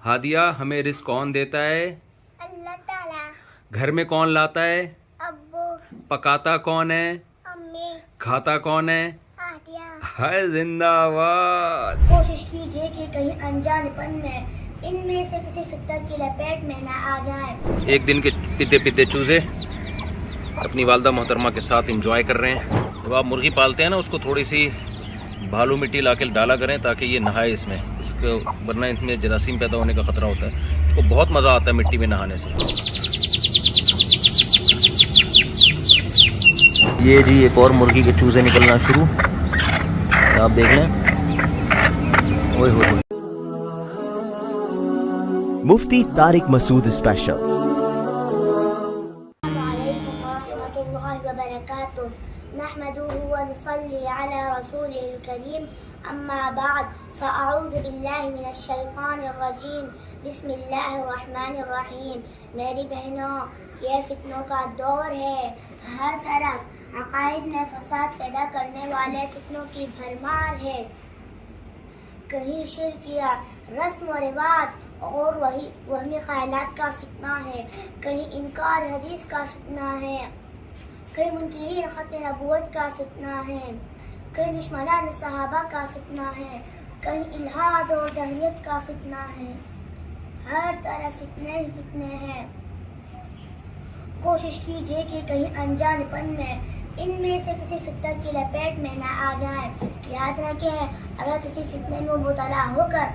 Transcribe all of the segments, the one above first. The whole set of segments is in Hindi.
हादिया, हमें रिस्क कौन देता है? अल्लाह ताला। घर में कौन लाता है? अब्बू। पकाता कौन है? अम्मी। खाता कौन है? आदिया। हाय जिंदाबाद। कोशिश कीजिए कि कहीं अनजानपन में इनमें से किसी फितर की लपेट में न आ जाए। एक दिन के पीते पीते चूजे अपनी वालदा मोहतरमा के साथ एंजॉय कर रहे हैं। जब आप मुर्गी पालते हैं ना, उसको थोड़ी सी भालू मिट्टी लाके डाला करें ताकि ये नहाए इसमें, इसको वरना इसमें जरासीम पैदा होने का ख़तरा होता है। इसको बहुत मज़ा आता है मिट्टी में नहाने से। ये जी एक और मुर्गी के चूजे निकलना शुरू, आप देख लें। ओए होए होए। मुफ्ती तारिक मसूद स्पेशल। नहमदुहु व नुसल्ली अला रसूलिल करीम, अम्मा बाद, फ़अऊज़ु बिल्लाहि मिनश शैतानिर रजीम, बिस्मिल्लाहिर रहमानिर रहीम। मेरी बहनों, ये फितनों का दौर है। हर तरफ अक़ाइद में फसाद पैदा करने वाले फितनों की भरमार है। कहीं शिर्किया रस्म व रिवाज और वहमी ख़यालात का फितना है, कहीं इनकार हदीस का फितना है, कहीं मुनकिरीन ख़त्म नबूवत का फितना है, कहीं दुश्मनान सहाबा का फितना है, कहीं इल्हाद और दहरियत का फितना है। हर तरफ फितने ही फितने हैं। कोशिश कीजिए कि कहीं अनजानपन में इनमें से किसी फितर की लपेट में न आ जाए। याद रखें, अगर किसी फितने में मुबतला होकर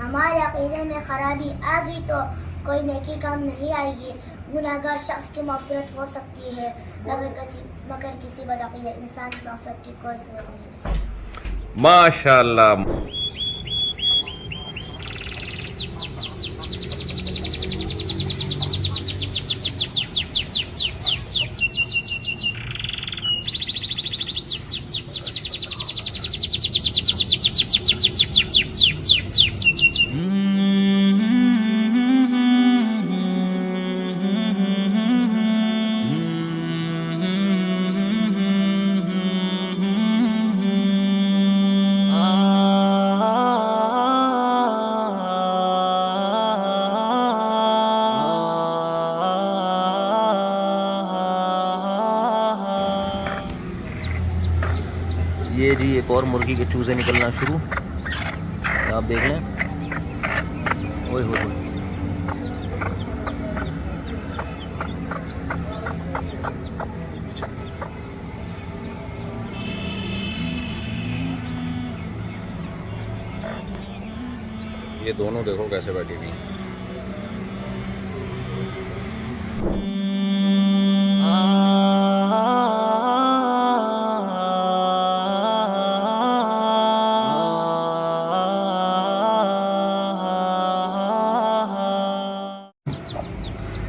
हमारे अक़ीदे में ख़राबी आ गई तो कोई नेकी काम नहीं आएगी। गुनाहगार शख्स की मग़फ़िरत हो सकती है, मगर किसी बदअक़ीदा इंसान की मग़फ़िरत की कोई सूरत नहीं हो सकती। माशाअल्लाह। ये जी एक और मुर्गी के चूजे निकलना शुरू, आप देख लें। ओए होए होए। ये दोनों देखो कैसे बैठी हुई।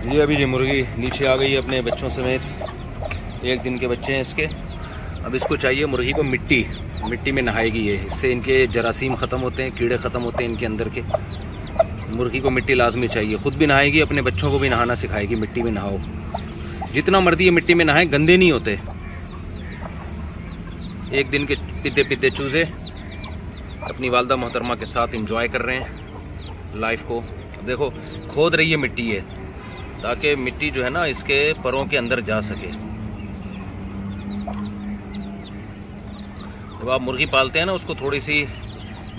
ये अभी ये मुर्गी नीचे आ गई है अपने बच्चों समेत। एक दिन के बच्चे हैं इसके। अब इसको चाहिए मुर्गी को मिट्टी में नहाएगी ये। इससे इनके जरासीम ख़त्म होते हैं, कीड़े ख़त्म होते हैं इनके अंदर के। मुर्गी को मिट्टी लाजमी चाहिए। ख़ुद भी नहाएगी, अपने बच्चों को भी नहाना सिखाएगी। मिट्टी में नहाओ, जितना मर्जी ये मिट्टी में नहाए, गंदे नहीं होते। एक दिन के पीते पीते चूजे अपनी वालदा मोहतरमा के साथ एंजॉय कर रहे हैं लाइफ को। देखो, खोद रही है मिट्टी ये, ताकि मिट्टी जो है ना इसके परों के अंदर जा सके। जब आप मुर्गी पालते हैं ना, उसको थोड़ी सी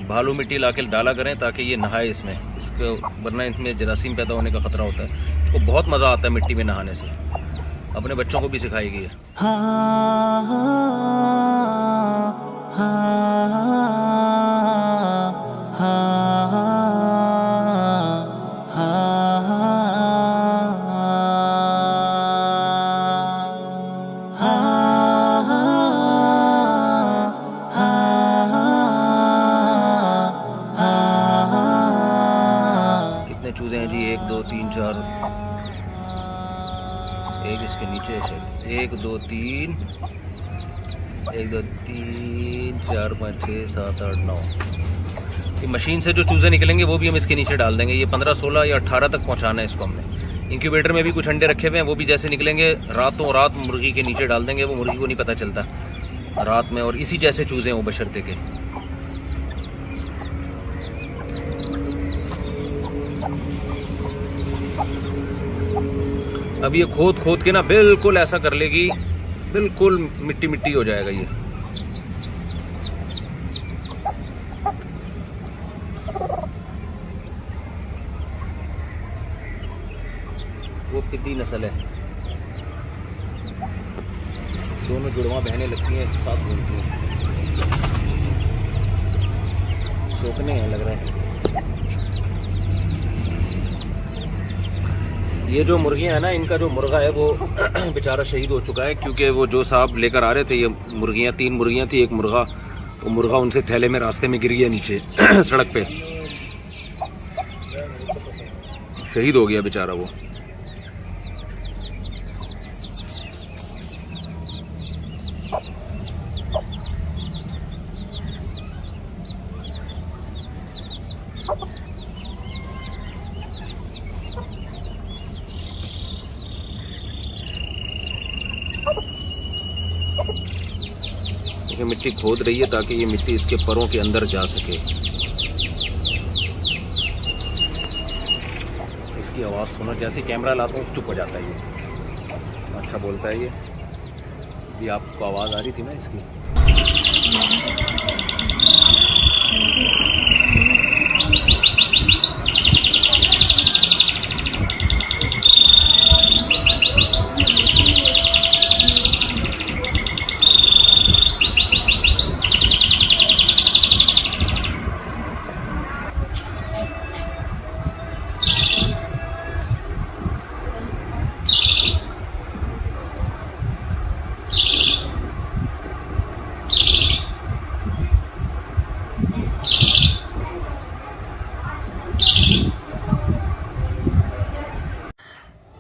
भालू मिट्टी लाके डाला करें ताकि ये नहाए इसमें, इसको वरना इसमें जरासीम पैदा होने का ख़तरा होता है। इसको बहुत मज़ा आता है मिट्टी में नहाने से। अपने बच्चों को भी सिखाएगी। कितने चूजे हैं जी? 1 2 3 4, एक इसके नीचे है। 1 2 3, 1 2 3 4 5 6 7 8 9। ये मशीन से जो चूज़े निकलेंगे वो भी हम इसके नीचे डाल देंगे। ये 15 16 या 18 तक पहुंचाना है इसको हमने। इंक्यूबेटर में भी कुछ अंडे रखे हुए हैं, वो भी जैसे निकलेंगे रातों रात मुर्गी के नीचे डाल देंगे। वो मुर्गी को नहीं पता चलता रात में। और इसी जैसे चूज़े हों बशर्ते के। अब ये खोद खोद के ना बिल्कुल ऐसा कर लेगी, बिल्कुल मिट्टी मिट्टी हो जाएगा ये। वो कितनी नस्ल है, दोनों जुड़वा बहनें लगती हैं, साथ घूमती हैं। सोखने हैं लग रहा है। ये जो मुर्गियां है ना, इनका जो मुर्गा है वो बेचारा शहीद हो चुका है, क्योंकि वो जो साहब लेकर आ रहे थे ये मुर्गियां, 3 मुर्गियां थी, एक मुर्गा, वो मुर्गा उनसे थैले में रास्ते में गिर गया नीचे सड़क पे, शहीद हो गया बेचारा वो। मिट्टी खोद रही है ताकि ये मिट्टी इसके परों के अंदर जा सके। इसकी आवाज़ सुनो, जैसे कैमरा लाता हूँ चुप हो जाता है ये। अच्छा बोलता है ये आपको आवाज़ आ रही थी ना इसकी।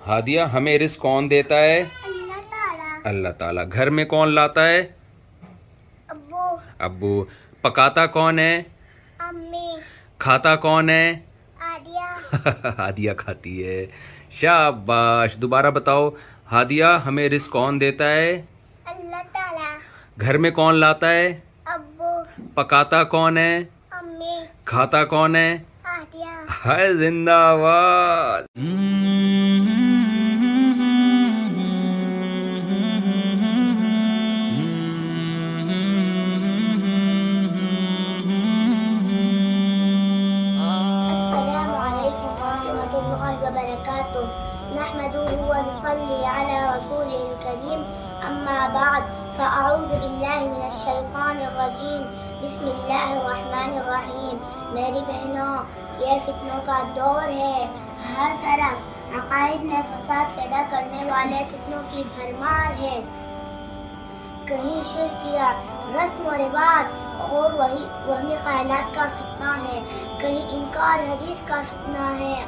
हादिया, हमें रिस्क कौन देता है? अल्लाह ताला। अल्लाह ताला। घर में कौन लाता है? अब्बू। अब्बू। पकाता कौन है? अम्मी। खाता कौन है? आदिया। हादिया खाती है। शाबाश। दोबारा बताओ, हादिया हमें रिस्क कौन देता है? अल्लाह ताला। घर में कौन लाता है? अब्बू। पकाता कौन है? अम्मी। खाता कौन है? आदिया। हाय जिंदाबाद। नहमदुहु व नुसल्ली अला रसूलिहिल करीम, अम्मा बाद, फ़अऊज़ु बिल्लाहि मिनश शैतानिर रजीम, बिस्मिल्लाहिर रहमानिर रहीम। मेरी बहनों, ये फितनों का दौर है। हर तरफ अकायद में फसाद पैदा करने वाले फितनों की भरमार है। कहीं शिर्किया, रस्म व रिवाज और वहमी ख्यालात का फितना है, कहीं इनकार हदीस का फितना है,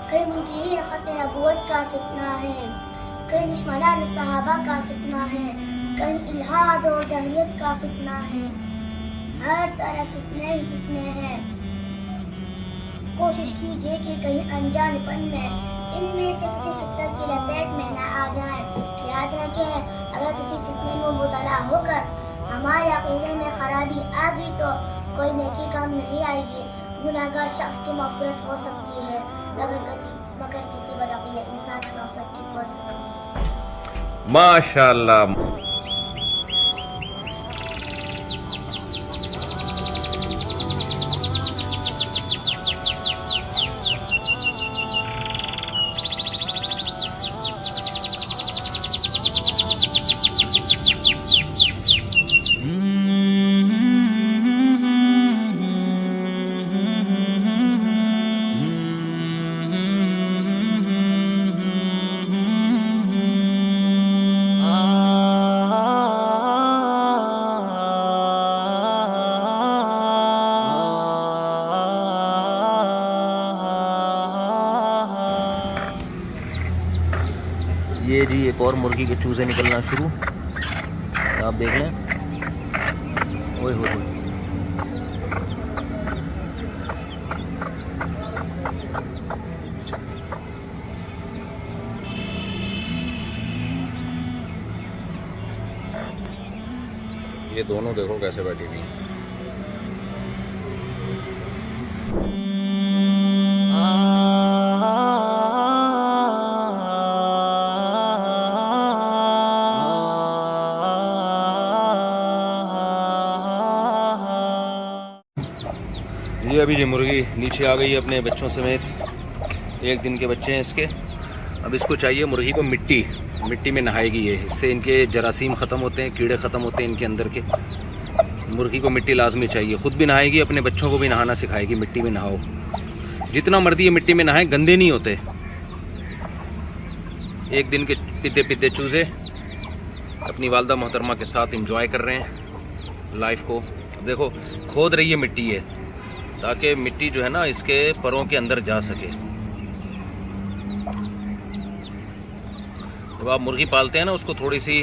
कहीं मुनकिरीन खत्म नबूवत का फितना है, कहीं दुश्मनान सहाबा का फितना है, कहीं इल्हाद और जहलियत का फितना है। हर तरफ फितने ही फितने हैं। कोशिश कीजिए कि कहीं अनजानपन में इनमें से किसी फितने की लपेट में न आ जाए। याद रखें, अगर किसी फितने में मुबतला होकर हमारे अक़ीदे में खराबी आ गई तो कोई नेकी काम नहीं आएगी। गुनाहगार शख्स की मग़फ़िरत हो सकती है, मगर किसी बदअक़ीदा इंसान की मग़फ़िरत की कोई ज़रूरत नहीं। माशाअल्लाह। ये जी एक और मुर्गी के चूजे निकलना शुरू, आप देख लें। ओए हो ये दोनों देखो कैसे बैठी हुई। ये अभी ये मुर्गी नीचे आ गई है अपने बच्चों समेत, 1 दिन के बच्चे हैं इसके। अब इसको चाहिए मुर्गी को मिट्टी में नहाएगी ये, इससे इनके जरासीम ख़त्म होते हैं, कीड़े ख़त्म होते हैं इनके अंदर के। मुर्गी को मिट्टी लाजमी चाहिए, ख़ुद भी नहाएगी, अपने बच्चों को भी नहाना सिखाएगी। मिट्टी में नहाओ, जितना मर्जी ये मिट्टी में नहाए, गंदे नहीं होते। 1 दिन के पीते पीते चूज़े अपनी वालदा मोहतरमा के साथ एंजॉय कर रहे हैं लाइफ को। देखो खोद रही है मिट्टी ये, ताकि मिट्टी जो है ना इसके परों के अंदर जा सके। जब आप मुर्गी पालते हैं ना, उसको थोड़ी सी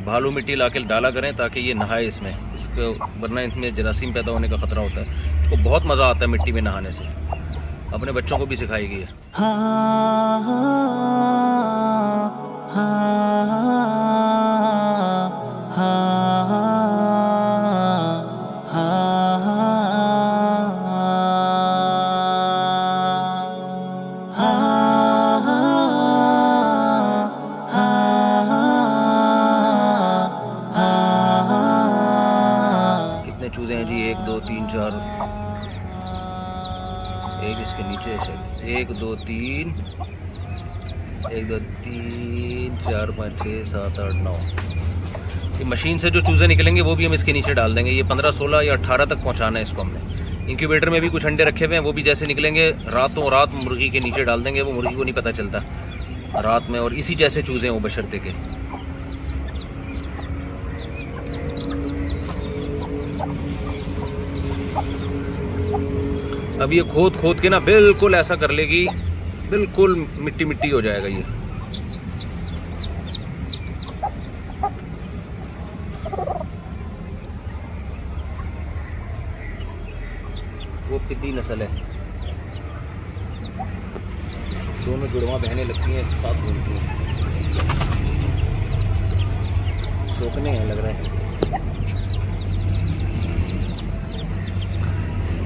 भालू मिट्टी लाके डाला करें ताकि ये नहाए इसमें, इसको वरना इसमें जरासीम पैदा होने का ख़तरा होता है। इसको बहुत मज़ा आता है मिट्टी में नहाने से, अपने बच्चों को भी सिखाएगी ये। कितने चूजे हैं जी? 1 2 3 4, एक इसके नीचे है, 1 2 3, 1 2 3 4 5 6 7 8 9। ये मशीन से जो चूज़े निकलेंगे वो भी हम इसके नीचे डाल देंगे। ये 15 16 या 18 तक पहुंचाना है इसको हमने। इंक्यूबेटर में भी कुछ अंडे रखे हुए हैं, वो भी जैसे निकलेंगे रातों रात मुर्गी के नीचे डाल देंगे। वो मुर्गी को नहीं पता चलता रात में, और इसी जैसे चूज़े हैं वो बशर्ते के। अब ये खोद खोद के ना बिल्कुल ऐसा कर लेगी, बिल्कुल मिट्टी मिट्टी हो जाएगा ये। वो पिद्दी नस्ल है, दोनों जुड़वा बहनें लगती हैं, साथ घूमती हैं। सोखने हैं लग रहा है।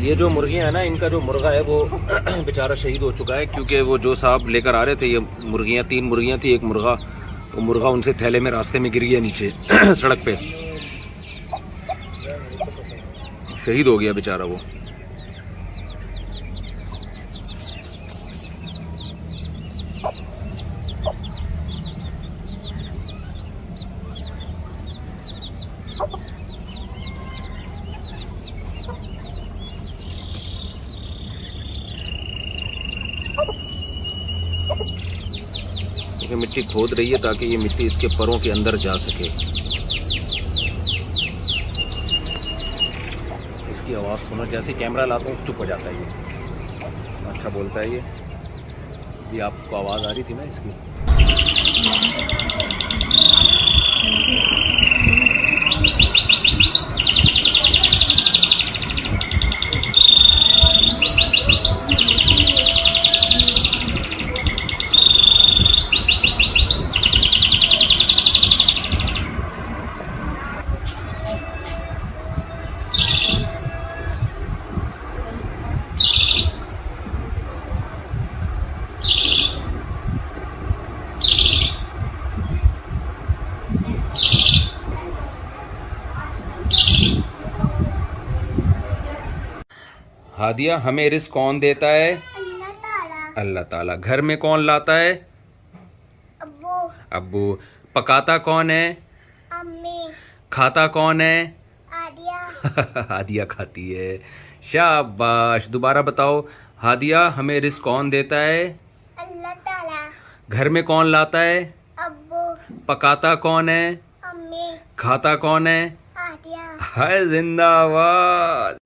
ये जो मुर्गियां हैं ना, इनका जो मुर्गा है वो बेचारा शहीद हो चुका है, क्योंकि वो जो साहब लेकर आ रहे थे ये मुर्गियां, 3 मुर्गियां थी, एक मुर्गा, वो मुर्गा उनसे थैले में रास्ते में गिर गया नीचे सड़क पे, शहीद हो गया बेचारा वो। मिट्टी खोद रही है ताकि ये मिट्टी इसके परों के अंदर जा सके। इसकी आवाज़ सुनो, जैसे कैमरा लाता हूँ चुप हो जाता है ये। अच्छा बोलता है ये आपको आवाज़ आ रही थी ना इसकी। हादिया, हमें रिस्क कौन देता है? अल्लाह ताला। अल्लाह ताला। घर में कौन लाता है? अब्बू। अब्बू। पकाता कौन है? अम्मी। खाता कौन है? आदिया। हादिया खाती है। शाबाश। दोबारा बताओ, हादिया हमें रिस्क कौन देता है? अल्लाह ताला। घर में कौन लाता है? अब्बू। पकाता कौन है? अम्मी। खाता कौन है? आदिया। हाय जिंदाबाद।